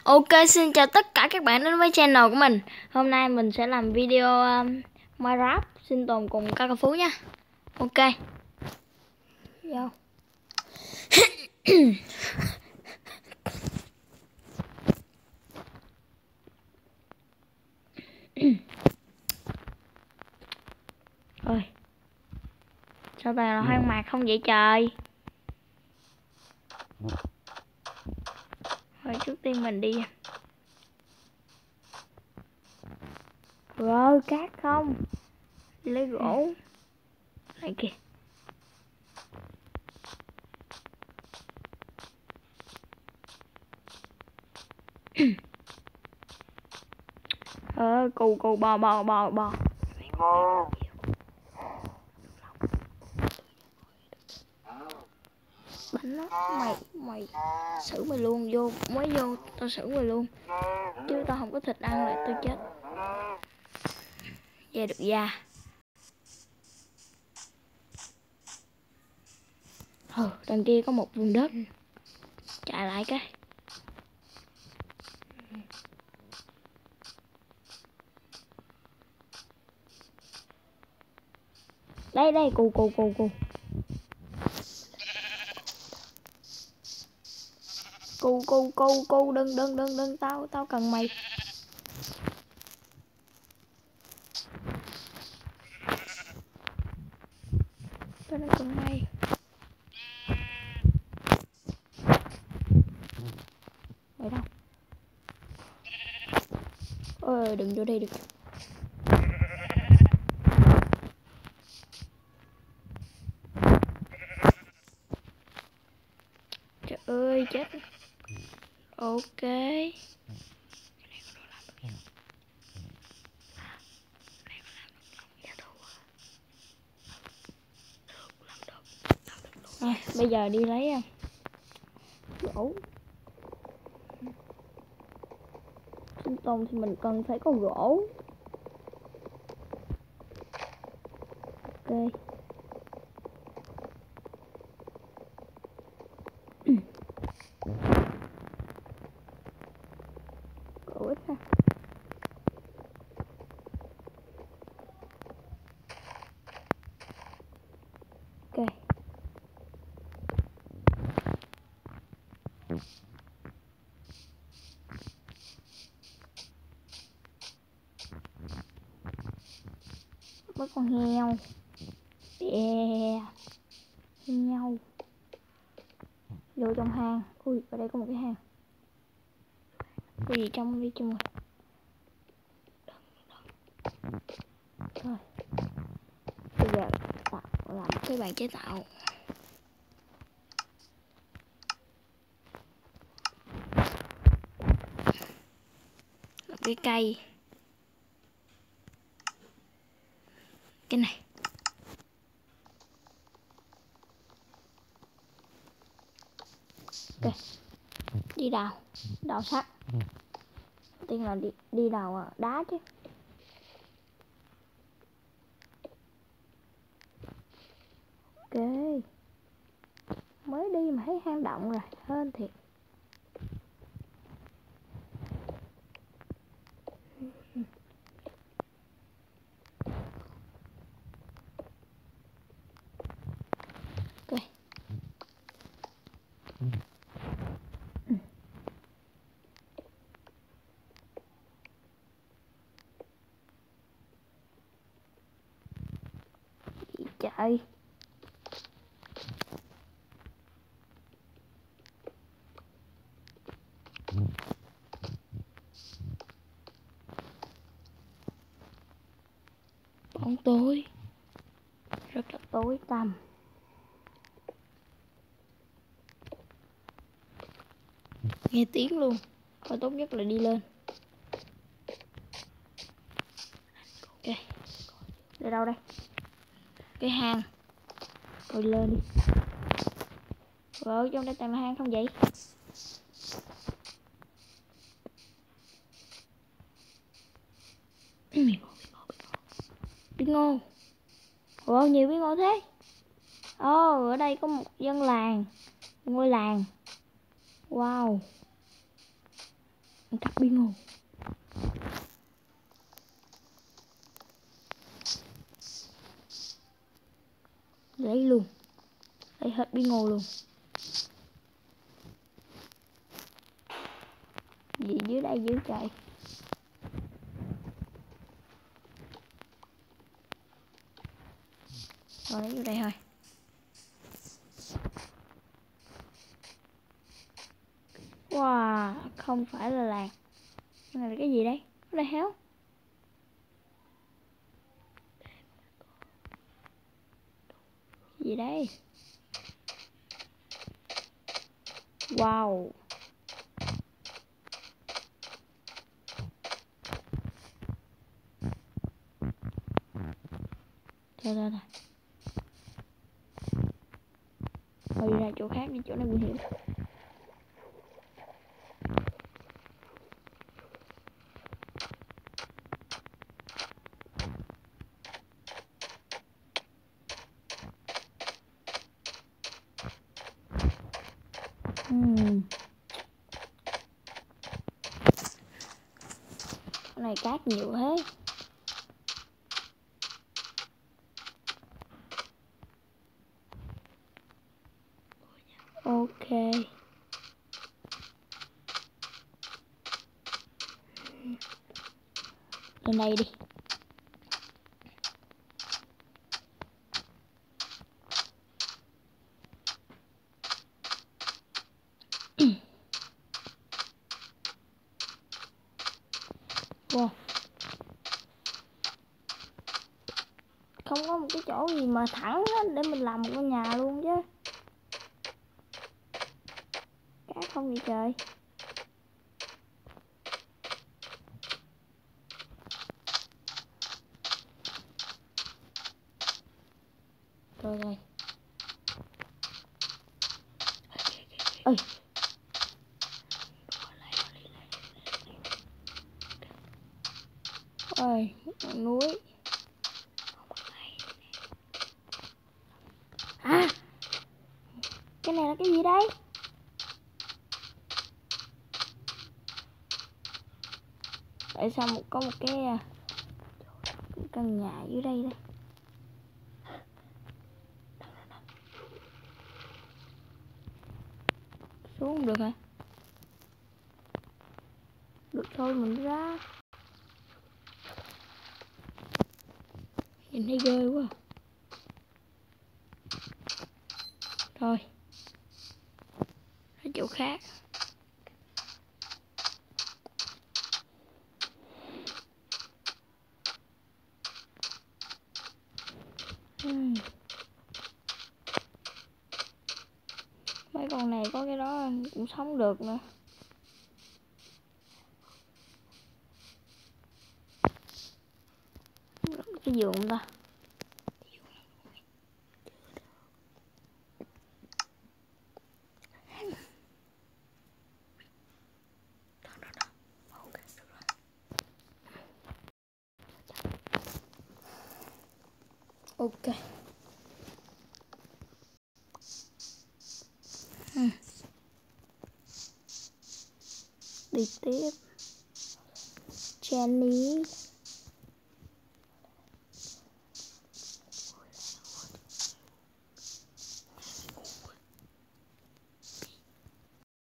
Ok, xin chào tất cả các bạn đến với channel của mình. Hôm nay mình sẽ làm video Minecraft sinh tồn cùng Cao Phú nha. Ok. Vô. Ôi. Sao toàn là hoang mạc không vậy trời? Thôi trước tiên mình đi. Rồi, cát không? Đi lấy gỗ. Này kìa. Cù bò. Bánh đó, mày xử mày luôn, mới vô tao xử mày luôn. Chứ tao không có thịt ăn lại tao chết. Về được da. Đằng kia có một vùng đất. Chạy lại cái. Đây, cù. Cù, đừng, tao cần mày. Tao đang cần mày. Mày đâu? Đừng vô đây được. Trời ơi, chết. Ok. Bây giờ đi lấy gỗ. Sinh tồn thì mình cần phải có gỗ. Ok. Gỗ ít ha. Ok. Mất con heo. Heo. Vô trong hang. Ui, ở đây có một cái hang. Có gì trong đi chung rồi. Thôi. Bây giờ làm cái bàn chế tạo. Làm cái cây. Cái này. Ok. Đi đào sắt. Đầu tiên là đi đào đá chứ. Ok. Mới đi mà thấy hang động rồi, hên thiệt. Ok. Trời. Bóng tối. Rất là tối tăm. Nghe tiếng luôn. Thôi tốt nhất là đi lên. Ok. Đi đâu đây? Cái hang. Rồi lên đi. Rồi trong đây toàn là hang không vậy? Bí ngô. Nhiều bí ngô thế. Ở đây có một dân làng. Ngôi làng. Wow. Cặp bi ngô. Lấy luôn. Lấy hết bi ngô luôn. Gì dưới đây dữ trời. Rồi lấy vô đây thôi. Wow, không phải là lạc. Cái này là cái gì đây? Cái này héo. Cái gì đây? Wow. Thôi thôi thôi. Thôi đi ra chỗ khác đi, chỗ này nguy hiểm. Cái này cát nhiều thế. Ok. Lên đây đi. Wow. Không có một cái chỗ gì mà thẳng hết để mình làm một ngôi nhà luôn chứ. Cát không vậy trời. Rồi rồi. Ơi. Ơi, ngọn núi. À, cái này là cái gì đây? Tại sao có một cái căn nhà dưới đây đây? Xuống được hả? Được thôi, mình ra. Nhìn thấy ghê quá. Thôi, ở chỗ khác. Mấy con này có cái đó cũng sống được nữa. Cái giường ta. Ok. Đi tiếp. Jenny.